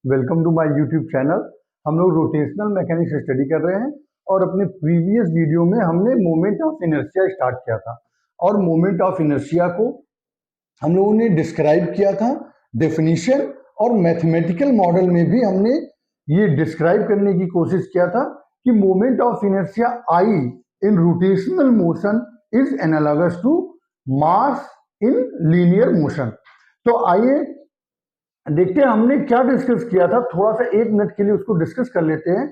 Welcome to my YouTube channel. हम लोग rotational mechanics study कर रहे हैं और अपने प्रीवियस वीडियो में हमने मोमेंट ऑफ इनर्शिया स्टार्ट किया था और मोमेंट ऑफ इनर्शिया को हम लोगों ने डिस्क्राइब किया था डेफिनेशन और मैथमेटिकल मॉडल में भी हमने ये डिस्क्राइब करने की कोशिश किया था कि moment of inertia I in rotational motion is analogous to mass in linear motion. तो आइए देखते हैं हमने क्या डिस्कस किया था। थोड़ा सा 1 मिनट के लिए उसको डिस्कस कर लेते हैं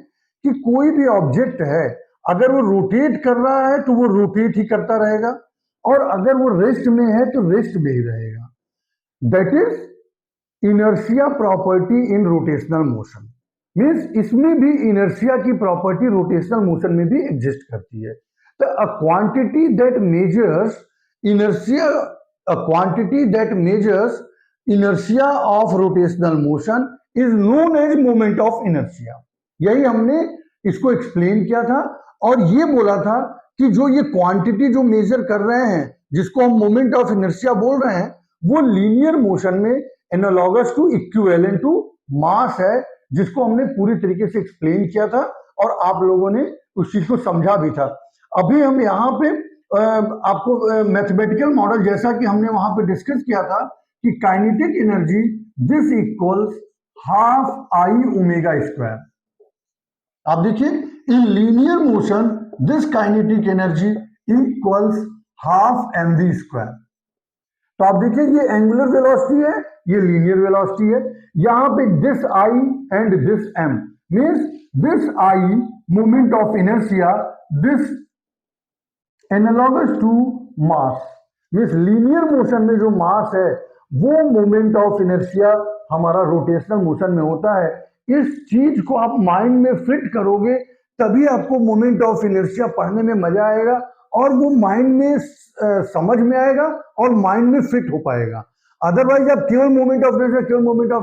कि कोई भी ऑब्जेक्ट है अगर वो रोटेट कर रहा है तो वो रोटेट ही करता रहेगा और अगर वो रेस्ट में है तो रेस्ट में ही रहेगा। That is inertia property in rotational motion. Means इसमें भी इनर्शिया की प्रॉपर्टी रोटेशनल मोशन में भी एग्जिस्ट करती है। तो a quantity that measures inertia inertia of rotational motion is known as moment of inertia. यही हमने इसको एक्सप्लेन किया था और ये बोला था कि जो ये क्वांटिटी जो मेजर कर रहे हैं जिसको हम मोमेंट ऑफ इनर्शिया बोल रहे हैं वो लीनियर मोशन में analogous to equivalent to mass है, जिसको हमने पूरी तरीके से एक्सप्लेन किया था और आप लोगों ने उस चीज को समझा भी था। अभी हम यहाँ पे आपको मैथमेटिकल मॉडल जैसा कि हमने वहां पे डिस्कस किया था कि kinetic energy this equals half I omega square. आप देखिए in linear motion this kinetic energy equals half M V square. तो आप देखिए ये एंगुलर वेलोसिटी है, ये लीनियर वेलोसिटी है। यहां पे this I and this M means this I moment of inertia this analogous to mass. Means linear motion में जो मास है वो मोमेंट ऑफ इनर्शिया हमारा रोटेशनल मोशन में होता है। इस चीज को आप माइंड में फिट करोगे तभी आपको मोमेंट ऑफ इनर्शिया पढ़ने में मजा आएगा और वो माइंड में समझ में आएगा और माइंड में फिट हो पाएगा। अदरवाइज आप केवल मोमेंट ऑफ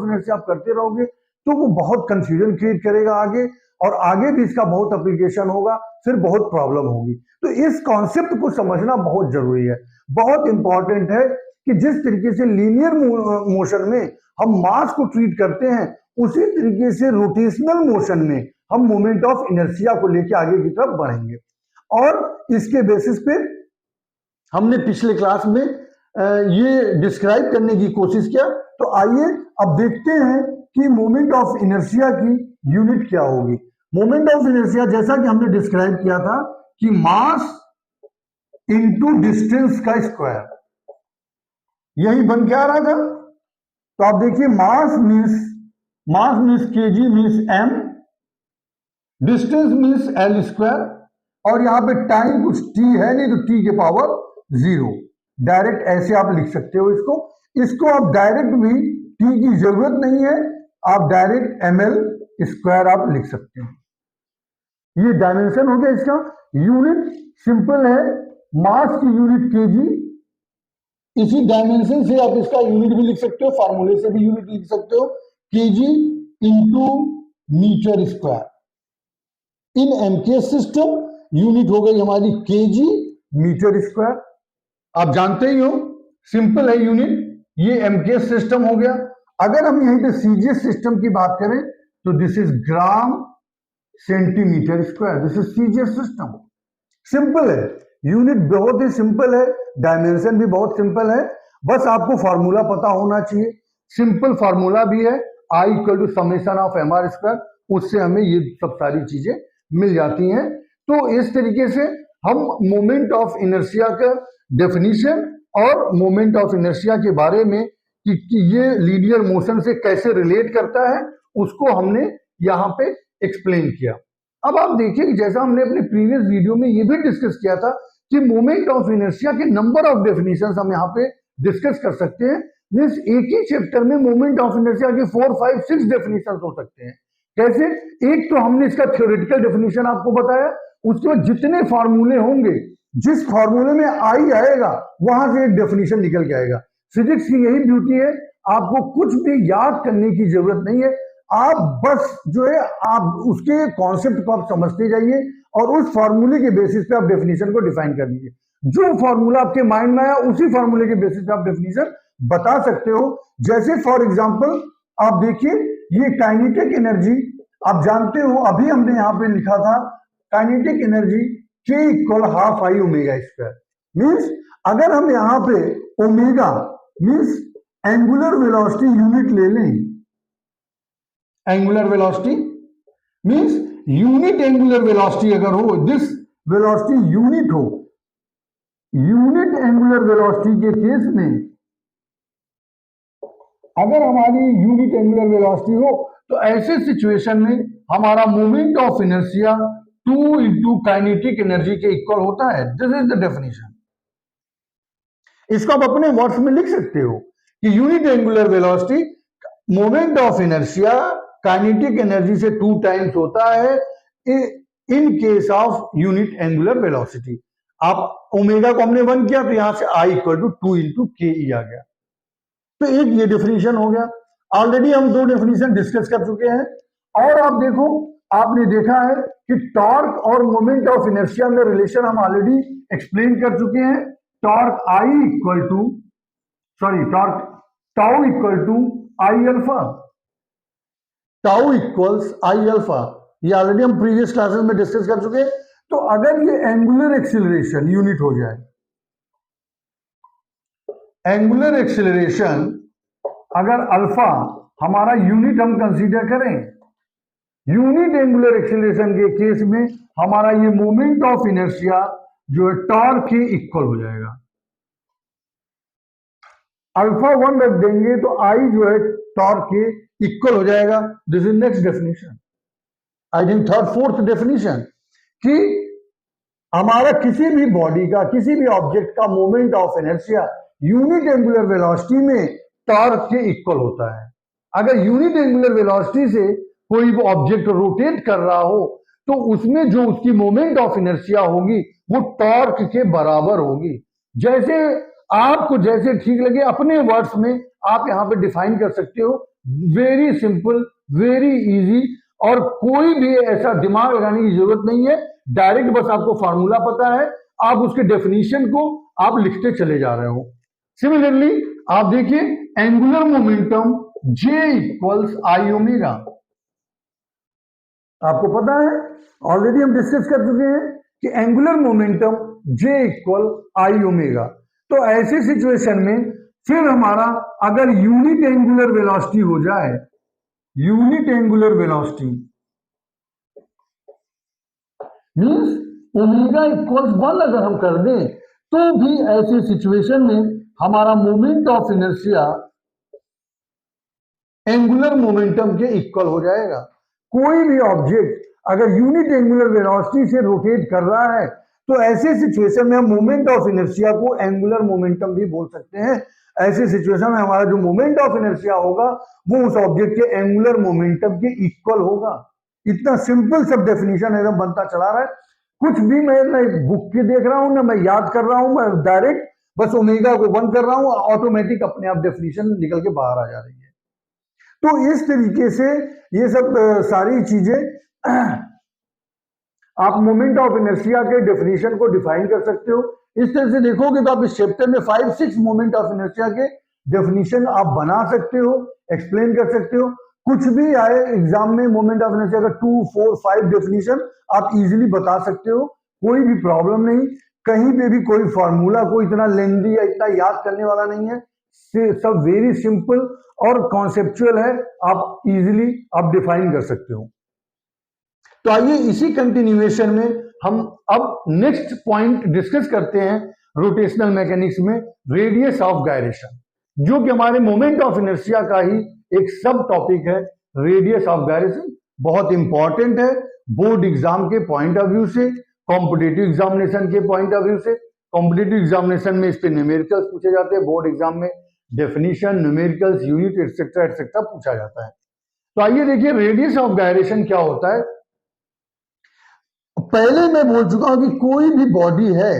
इनर्शिया आप करते रहोगे तो वो बहुत कंफ्यूजन क्रिएट करेगा आगे और आगे भी इसका बहुत एप्लीकेशन होगा, फिर बहुत प्रॉब्लम होगी। तो इस कॉन्सेप्ट को समझना बहुत जरूरी है, बहुत इंपॉर्टेंट है कि जिस तरीके से लीनियर मोशन में हम मास को ट्रीट करते हैं उसी तरीके से रोटेशनल मोशन में हम मोमेंट ऑफ इनर्शिया को लेकर आगे की तरफ बढ़ेंगे। और इसके बेसिस पे हमने पिछले क्लास में ये डिस्क्राइब करने की कोशिश किया। तो आइए अब देखते हैं कि मोमेंट ऑफ इनर्शिया की यूनिट क्या होगी। मोमेंट ऑफ इनर्शिया जैसा कि हमने डिस्क्राइब किया था कि मास इनटू डिस्टेंस का स्क्वायर, यही बन के आ रहा था। तो आप देखिए mass means KG means M, distance means L square और यहां पे टाइम कुछ टी है नहीं तो टी के पावर 0। डायरेक्ट ऐसे आप लिख सकते हो इसको आप डायरेक्ट भी टी की जरूरत नहीं है, आप डायरेक्ट ml स्क्वायर आप लिख सकते हैं। ये डायमेंशन हो गया इसका। यूनिट सिंपल है, मास की यूनिट केजी। इसी डायमेंशन से आप इसका यूनिट भी लिख सकते हो, फार्मूले से भी यूनिट लिख सकते हो, केजी इंटू मीटर स्क्वायर। इन एमकेएस सिस्टम यूनिट हो गई हमारी केजी मीटर स्क्वायर। आप जानते ही हो सिंपल है यूनिट, ये एमकेएस सिस्टम हो गया। अगर हम यहीं पे सीजीएस सिस्टम की बात करें तो this is gram centimetre square, this is CGS system. Simple है, यूनिट बहुत ही सिंपल है, डायमेंशन भी बहुत सिंपल है, बस आपको फॉर्मूला पता होना चाहिए। सिंपल फॉर्मूला भी है I equal to summation of M R square, उससे हमें ये सब सारी चीजें मिल जाती हैं। तो इस तरीके से हम मोमेंट ऑफ इनर्शिया का डेफिनेशन और मोमेंट ऑफ इनर्शिया के बारे में कि ये लीनियर मोशन से कैसे रिलेट करता है उसको हमने यहाँ पे एक्सप्लेन किया। अब आप देखिए कि जैसा हमने अपने प्रीवियस वीडियो में ये भी डिस्कस किया था कि मोमेंट ऑफ इनर्शिया के नंबर ऑफ डेफिनेशंस हम यहाँ पे डिस्कस कर सकते हैं। मीन्स एक ही चैप्टर में मोमेंट ऑफ इनर्शिया के 4, 5, 6 डेफिनेशंस हो सकते हैं। कैसे? एक तो हमने इसका थ्योरेटिकल डेफिनेशन आपको बताया, उसके बाद जितने फॉर्मूले होंगे जिस फॉर्मूले में आई आएगा वहां से एक डेफिनेशन निकल के आएगा। फिजिक्स की यही ब्यूटी है, आपको कुछ भी याद करने की जरूरत नहीं है, आप बस जो है आप उसके कॉन्सेप्ट को आप समझते जाइए और उस फॉर्मूले के बेसिस पे आप डेफिनेशन को डिफाइन कर लीजिए। जो फॉर्मूला आपके माइंड में आया उसी फॉर्मूले के बेसिस पे आप डेफिनेशन बता सकते हो। जैसे फॉर एग्जांपल आप देखिए ये काइनेटिक एनर्जी आप जानते हो, अभी हमने यहां पे लिखा था kinetic energy K equal half I omega square. Means अगर हम यहां पे omega means angular velocity unit ले लें, angular velocity means unit angular velocity अगर हो, दिस वेलोसिटी यूनिट हो, यूनिट एंगुलर वेलोसिटी के केस में अगर हमारी यूनिट एंगुलर वेलोसिटी हो तो ऐसे सिचुएशन में हमारा moment of inertia 2 into kinetic energy के इक्वल होता है। This is the definition. इसको आप अपने वर्ड्स में लिख सकते हो कि unit angular velocity moment of inertia kinetic energy से 2 टाइम्स होता है in case of unit angular velocity. आप ओमेगा को हमने 1 किया तो यहां से I इक्वल टू 2 इंटू के ई आ गया। तो एक ये डेफिनेशन हो गया। ऑलरेडी हम 2 डेफिनेशन डिस्कस कर चुके हैं। और आप देखो, आपने देखा है कि टॉर्क और मोमेंट ऑफ इनर्शिया में रिलेशन हम ऑलरेडी एक्सप्लेन कर चुके हैं। Torque tau equal to I alpha, tau equals I alpha, ये ऑलरेडी हम प्रीवियस क्लासेस में डिस्कस कर चुके हैं। तो अगर ये एंगुलर एक्सीलरेशन यूनिट हो जाए, एंगुलर एक्सीलरेशन अगर अल्फा हमारा यूनिट हम कंसीडर करें, यूनिट एंगुलर एक्सीलरेशन के केस में हमारा ये मोमेंट ऑफ इनर्शिया जो है टॉर्क के इक्वल हो जाएगा। अल्फा 1 रख देंगे तो आई जो है टॉर्क के इक्वल हो जाएगा। This is next definition, I think third fourth definition, कि हमारा किसी भी बॉडी का, किसी भी ऑब्जेक्ट का moment of inertia unit angular velocity में टॉर्क के इक्वल होता है। अगर यूनिट एंगुलर वेलोसिटी से कोई भी ऑब्जेक्ट रोटेट कर रहा हो तो उसमें जो उसकी मोमेंट ऑफ इनर्शिया होगी वो टॉर्क के बराबर होगी। जैसे आपको जैसे ठीक लगे अपने वर्ड्स में आप यहां पे डिफाइन कर सकते हो। वेरी सिंपल, वेरी इजी, और कोई भी ऐसा दिमाग लगाने की जरूरत नहीं है। डायरेक्ट बस आपको फार्मूला पता है, आप उसके डेफिनेशन को आप लिखते चले जा रहे हो। सिमिलरली आप देखिए angular momentum J equals I omega, आपको पता है ऑलरेडी हम डिस्कस कर चुके हैं कि एंगुलर मोमेंटम J इक्वल आई ओमेगा। तो ऐसे सिचुएशन में फिर हमारा अगर यूनिट एंगुलर वेलोसिटी हो जाए, unit angular velocity means omega equals 1 अगर हम कर दें तो भी ऐसे सिचुएशन में हमारा moment of inertia angular momentum के इक्वल हो जाएगा। कोई भी ऑब्जेक्ट अगर यूनिट एंगुलर वेलोसिटी से रोटेट कर रहा है तो ऐसे सिचुएशन में हम मोमेंट ऑफ इनर्शिया को एंगुलर मोमेंटम भी बोल सकते हैं। ऐसे सिचुएशन में हमारा जो मोमेंट ऑफ इनर्शिया होगा वो उस ऑब्जेक्ट के एंगुलर मोमेंटम के इक्वल होगा। इतना सिंपल सब डेफिनेशन एकदम बनता चला रहा है। कुछ भी मैं ना बुक के देख रहा हूं ना मैं याद कर रहा हूं, मैं डायरेक्ट बस ओमेगा को 1 कर रहा हूं, ऑटोमेटिक अपने आप डेफिनेशन निकल के बाहर आ जा रही है। तो इस तरीके से ये सब सारी चीजें आप मोमेंट ऑफ इनर्शिया के डेफिनेशन को डिफाइन कर सकते हो। इस तरह से देखोगे तो आप इस चैप्टर में 5-6 मोमेंट ऑफ इनर्शिया के डेफिनेशन आप बना सकते हो, एक्सप्लेन कर सकते हो। कुछ भी आए एग्जाम में मोमेंट ऑफ इनर्शिया का 2, 4, 5 डेफिनेशन आप इजीली बता सकते हो, कोई भी प्रॉब्लम नहीं। कहीं पे भी कोई फॉर्मूला कोई इतना लेंदी या इतना याद करने वाला नहीं है, सब वेरी सिंपल और कॉन्सेप्चुअल है, आप इजीली आप डिफाइन कर सकते हो। तो आइए इसी कंटिन्यूएशन में हम अब नेक्स्ट पॉइंट डिस्कस करते हैं रोटेशनल मैकेनिक्स में, रेडियस ऑफ गायरेशन, जो कि हमारे मोमेंट ऑफ इनर्शिया का ही एक सब टॉपिक है। रेडियस ऑफ गायरेशन बहुत इंपॉर्टेंट है बोर्ड एग्जाम के पॉइंट ऑफ व्यू से, कॉम्पिटिटिव एग्जामिनेशन के पॉइंट ऑफ व्यू से। कॉम्पिटिटिव एग्जामिनेशन में इस पे न्यूमेरिकल्स पूछे जाते हैं, बोर्ड एग्जाम में definition, numericals, unit etcetera etcetera पूछा जाता है। तो आइए देखिए रेडियस ऑफ गायरेशन क्या होता है। पहले मैं बोल चुका हूं कि कोई भी बॉडी है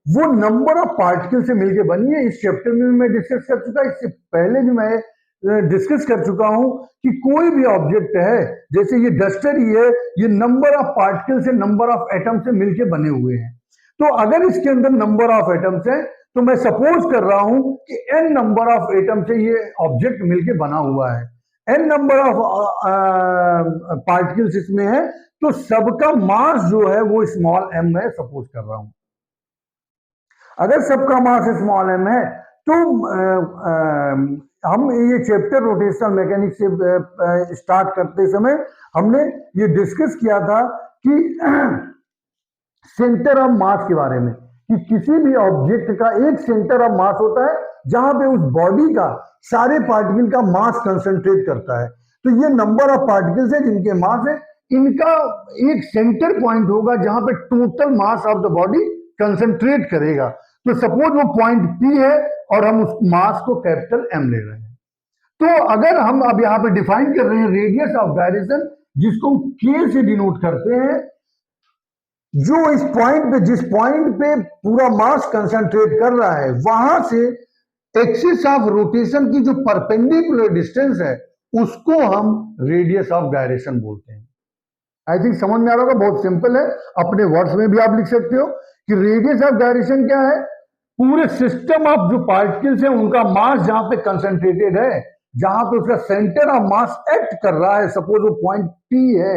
वो नंबर ऑफ पार्टिकल से मिलकर बनी है। इस चैप्टर में भी मैं डिस्कस कर चुका, इससे पहले भी मैं डिस्कस कर चुका हूं कि कोई भी ऑब्जेक्ट है, जैसे ये डस्टर ही है, ये नंबर ऑफ पार्टिकल से, नंबर ऑफ एटम से मिलकर बने हुए हैं। तो अगर इसके अंदर नंबर ऑफ एटम्स है तो मैं सपोज कर रहा हूं कि n नंबर ऑफ एटम से ये ऑब्जेक्ट मिलकर बना हुआ है। n नंबर ऑफ पार्टिकल्स इसमें है, तो सबका मास जो है वो स्मॉल m है, सपोज कर रहा हूं। अगर सबका मास स्मॉल m है तो हम ये चैप्टर रोटेशनल मैकेनिक्स से स्टार्ट करते समय हमने ये डिस्कस किया था कि सेंटर ऑफ मास के बारे में, कि किसी भी ऑब्जेक्ट का एक सेंटर ऑफ मास होता है जहां पे उस बॉडी का सारे पार्टिकल का मास कंसंट्रेट करता है। तो ये नंबर ऑफ पार्टिकल्स है जिनके मास है, इनका एक सेंटर पॉइंट होगा जहां पे total mass of the body concentrate करेगा। तो सपोज वो पॉइंट P है और हम उस मास को कैपिटल M ले रहे हैं। तो अगर हम अब यहां पे डिफाइन कर रहे हैं रेडियस ऑफ गायरेशन, जिसको हम K से डिनोट करते हैं, जो इस पॉइंट पे, जिस पॉइंट पे पूरा मास कंसंट्रेट कर रहा है, वहां से एक्सिस ऑफ रोटेशन की जो परपेंडिकुलर डिस्टेंस है उसको हम रेडियस ऑफ गायरेशन बोलते हैं। आई थिंक समझ में आ रहा होगा, बहुत सिंपल है, अपने वर्ड्स में भी आप लिख सकते हो कि रेडियस ऑफ गायरेशन क्या है, पूरे सिस्टम ऑफ जो पार्टिकल्स है उनका मास जहां पे कंसंट्रेटेड है, जहां पे उसका सेंटर ऑफ मास एक्ट कर रहा है, सपोज वो पॉइंट P है,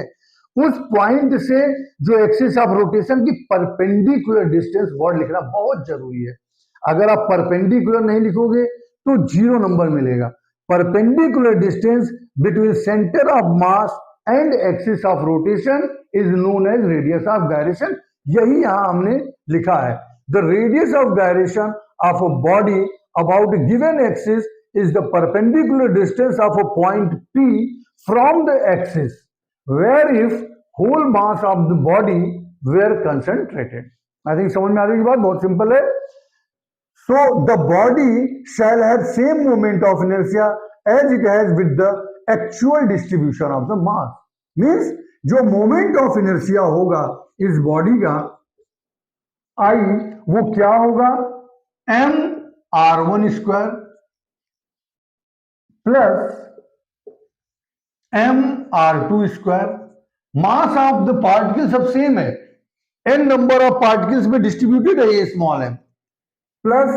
उस पॉइंट से जो एक्सिस ऑफ रोटेशन की परपेंडिकुलर डिस्टेंस, वर्ड लिखना बहुत जरूरी है। अगर आप परपेंडिकुलर नहीं लिखोगे तो 0 नंबर मिलेगा। Perpendicular distance between centre of mass and axis of rotation is known as radius of gyration. यही यहां हमने लिखा है, the radius of gyration of a body about given axis is the perpendicular distance of a point P from the axis where if whole mass of the body were concentrated. I think समझ में आ रही है बात, बहुत simple है। So the body shall have same moment of inertia as it has with the actual distribution of the mass. Means जो moment of inertia होगा इस बॉडी का I, वो क्या होगा, m r1 square plus m r2 square. Mass of the particle सब same है, n number of particles में डिस्ट्रीब्यूटेड है ये small m, plus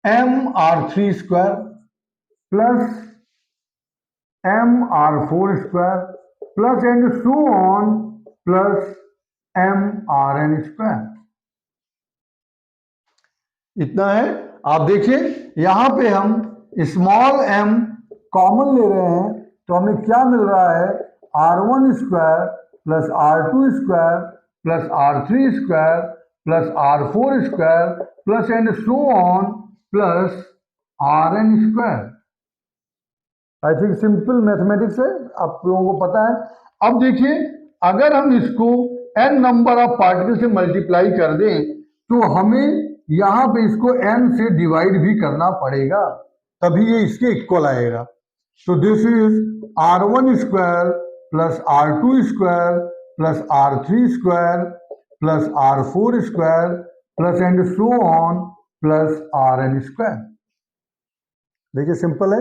m r3 square plus m r4 square plus and so on plus m rn square. इतना है। आप देखिए यहां पे हम स्मॉल m कॉमन ले रहे हैं तो हमें क्या मिल रहा है, r1 square plus r2 square plus r3 square plus r4 square plus and so on plus rn square. I think simple mathematics है, आप लोगों को पता है। अब देखिए अगर हम इसको n नंबर ऑफ पार्टिकल से मल्टीप्लाई कर दें तो हमें यहां पे इसको n से डिवाइड भी करना पड़ेगा, तभी ये इसके इक्वल आएगा। So this is r1 square plus r2 square plus r3 square plus r4 square plus and so on plus rn square। देखिए सिंपल है,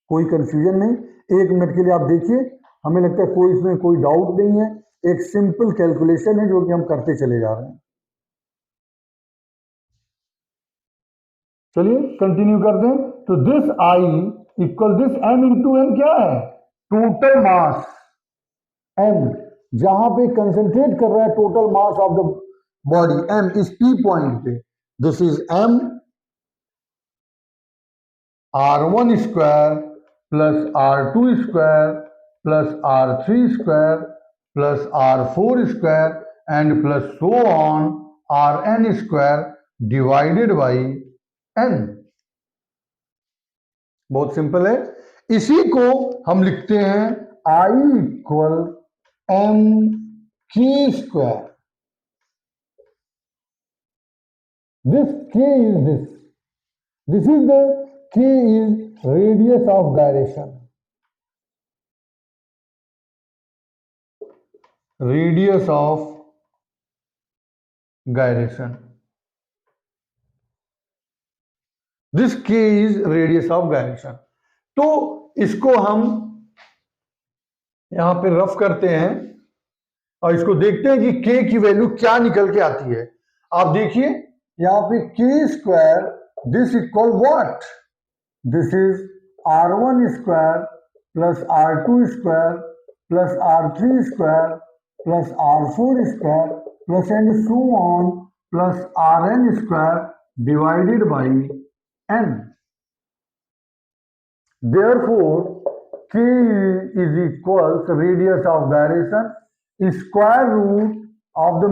कोई कंफ्यूजन नहीं। 1 मिनट के लिए आप देखिए, हमें लगता है कोई इसमें कोई डाउट नहीं है, एक सिंपल कैलकुलेशन है जो कि हम करते चले जा रहे हैं। चलिए कंटिन्यू कर दें। तो this I equal this m into n क्या है, टोटल मास m, जहां पे कंसंट्रेट कर रहा है total mass of the body m इस P पॉइंट पे। This is m r1 square plus r2 square plus r3 square plus r4 square and plus so on rn square divided by n। बहुत simple है। इसी को हम लिखते हैं I equal m k square. This k is this is the k is radius of gyration, radius of gyration. This k is radius of gyration. तो इसको हम यहां पे रफ करते हैं और इसको देखते हैं कि k की वैल्यू क्या निकल के आती है। आप देखिए यहां पे k square, this equal what, this is r1 square plus r2 square plus r3 square plus r4 square plus and so on plus rn square divided by n. Therefore, k is equals radius of gyration square root of the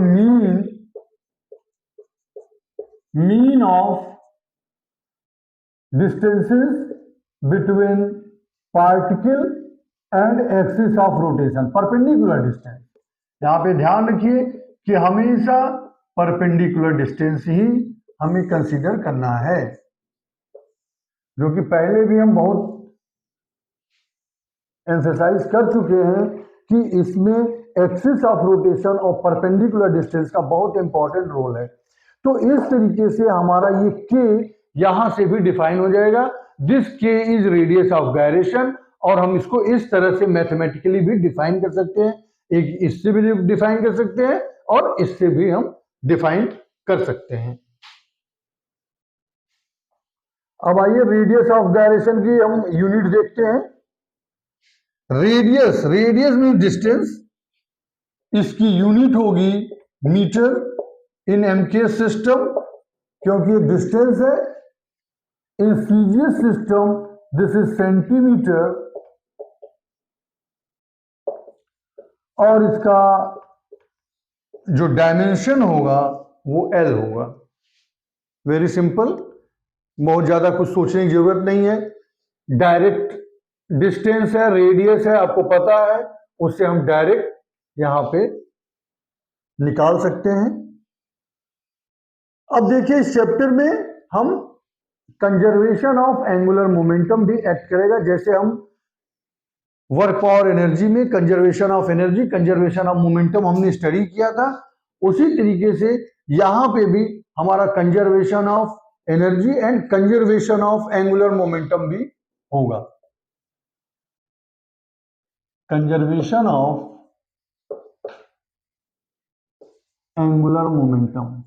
mean of distances between particle and axis of rotation, perpendicular distance. यहाँ पे ध्यान रखिए कि हमेशा perpendicular distance ही हमें consider करना है, जो कि पहले भी हम बहुत एम्फेसाइज कर चुके हैं कि इसमें एक्सिस ऑफ रोटेशन और परपेंडिकुलर डिस्टेंस का बहुत इंपॉर्टेंट रोल है. तो इस तरीके से हमारा ये के यहां से भी डिफाइन हो जाएगा. दिस के इज रेडियस ऑफ गायरेशन, और हम इसको इस तरह से मैथमेटिकली भी डिफाइन कर सकते हैं. एक इससे भी डिफाइन कर सकते हैं और इससे भी हम डिफाइन कर सकते हैं. अब आइए रेडियस ऑफ गायरेशन की हम यूनिट देखते हैं. रेडियस मीन डिस्टेंस, इसकी यूनिट होगी मीटर इन एमकेएस सिस्टम, क्योंकि डिस्टेंस है. In CGS system this is centimetre, और इसका जो डायमेंशन होगा वो एल होगा. वेरी सिंपल, बहुत ज्यादा कुछ सोचने की जरूरत नहीं है. डायरेक्ट डिस्टेंस है, रेडियस है, आपको पता है, उससे हम डायरेक्ट यहां पे निकाल सकते हैं. अब देखिए इस चैप्टर में हम कंजर्वेशन ऑफ एंगुलर मोमेंटम भी एक्ट करेगा. जैसे हम वर्क पावर एनर्जी में conservation of energy, conservation of momentum हमने स्टडी किया था, उसी तरीके से यहां पे भी हमारा conservation of energy and conservation of angular momentum भी होगा. कंजर्वेशन ऑफ एंगुलर मोमेंटम,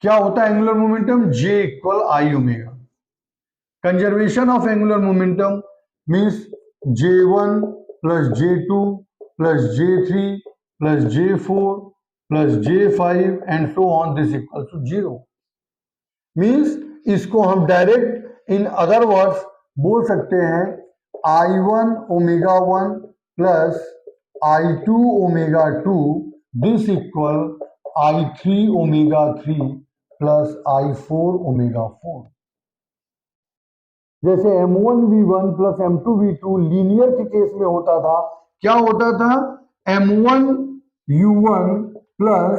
क्या होता है angular momentum? J equal I omega. Conservation of angular momentum means J1 plus J2 plus J3 plus J4 plus J5 and so on, this equal to 0. Means इसको हम direct in other words बोल सकते हैं I1 omega 1 plus I2 omega 2, this equal I3 omega 3 plus I4 omega 4. जैसे M1V1 plus M2V2 linear के case में होता था, क्या होता था? M1U1 plus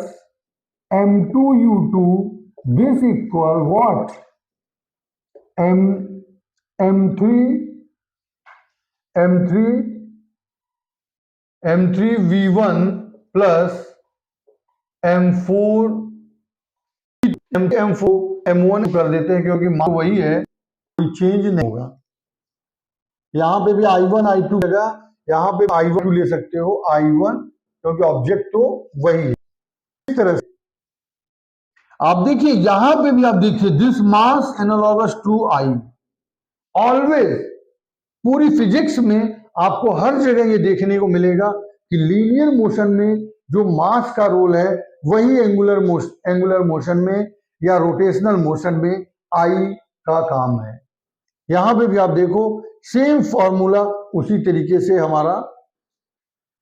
M2U2, this equal what? M3V1 plus M4 M1 कर देते हैं, क्योंकि मान वही है, कोई चेंज नहीं होगा. यहां पे भी I1 I2 जगह यहां पे I1 ले सकते हो, I1, क्योंकि ऑब्जेक्ट तो वही है. इस तरह से आप देखिए, यहां पे भी आप देखिए this mass analogous to I. Always पूरी फिजिक्स में आपको हर जगह ये देखने को मिलेगा कि लीनियर मोशन में जो मास का रोल है वही एंगुलर मोशन में या रोटेशनल मोशन में आई का काम है. यहां पे भी आप देखो सेम फॉर्मूला उसी तरीके से हमारा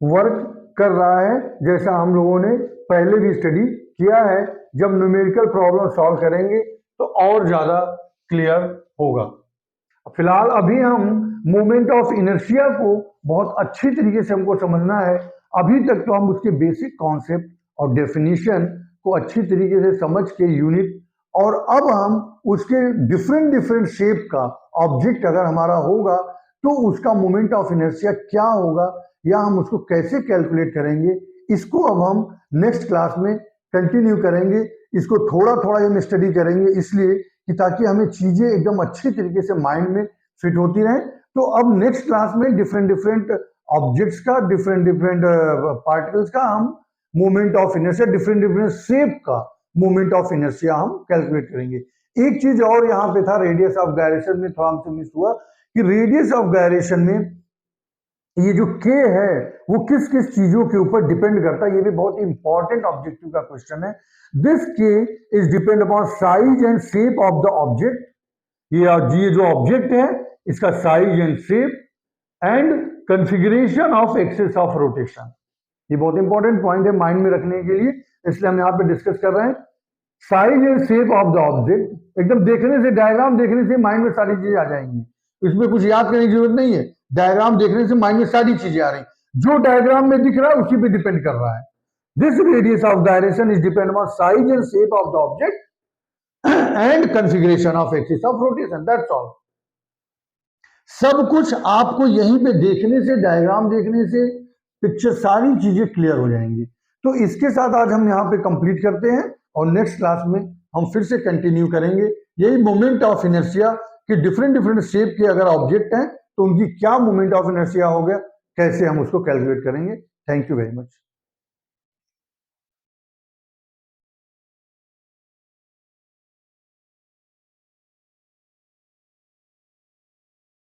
वर्क कर रहा है, जैसा हम लोगों ने पहले भी स्टडी किया है. जब न्यूमेरिकल प्रॉब्लम सॉल्व करेंगे तो और ज्यादा क्लियर होगा. फिलहाल अभी हम मोमेंट ऑफ इनर्शिया को बहुत अच्छी तरीके से हमको समझना है. अभी तक तो हम उसके बेसिक कॉन्सेप्ट और डेफिनेशन को अच्छी तरीके से समझ के यूनिट, और अब हम उसके डिफरेंट शेप का ऑब्जेक्ट अगर हमारा होगा तो उसका मोमेंट ऑफ इनर्शिया क्या होगा या हम उसको कैसे कैलकुलेट करेंगे, इसको अब हम नेक्स्ट क्लास में कंटिन्यू करेंगे. इसको थोड़ा थोड़ा हम स्टडी करेंगे, इसलिए कि ताकि हमें चीजें एकदम अच्छी तरीके से माइंड में फिट होती रहें. तो अब नेक्स्ट क्लास में डिफरेंट ऑब्जेक्ट्स का, डिफरेंट पार्टिकल्स का हम moment of inertia, different different shape का मोमेंट ऑफ इनर्शिया हम कैलकुलेट करेंगे। एक चीज और यहाँ पे था, रेडियस ऑफ गायरेशन में थोड़ा हमसे मिस हुआ कि रेडियस ऑफ गायरेशन में ये जो k है वो किस किस चीजों के ऊपर डिपेंड करता है, ये भी बहुत इंपॉर्टेंट ऑब्जेक्टिव का क्वेश्चन है। This k is depend upon size and shape of the object. ये जो ऑब्जेक्ट है इसका size and shape and configuration of axis of rotation, ये बहुत इंपॉर्टेंट पॉइंट है माइंड में रखने के लिए, इसलिए हम यहाँ पे डिस्कस कर रहे हैं। Size and shape of the object, एकदम देखने से, डायग्राम देखने से माइंड में सारी चीजें आ जाएंगी, इसमें कुछ याद करने की जरूरत नहीं है। डायग्राम देखने से माइंड में सारी चीजें आ रही, जो डायग्राम में दिख रहा है उसी पे डिपेंड कर रहा है। This radius of gyration is depend on size and shape of the object and configuration of axis of rotation, that's all. सब कुछ आपको यहीं पे देखने से, डायग्राम देखने से, पिक्चर, सारी चीजें क्लियर हो जाएंगी। तो इसके साथ आज हम यहाँ पे कंप्लीट करते हैं और नेक्स्ट क्लास में हम फिर से कंटिन्यू करेंगे यही मोमेंट ऑफ इनर्शिया कि डिफरेंट डिफरेंट शेप के अगर ऑब्जेक्ट हैं तो उनकी क्या मोमेंट ऑफ इनर्शिया हो गया, कैसे हम उसको कैलकुलेट करेंगे। Thank you very much.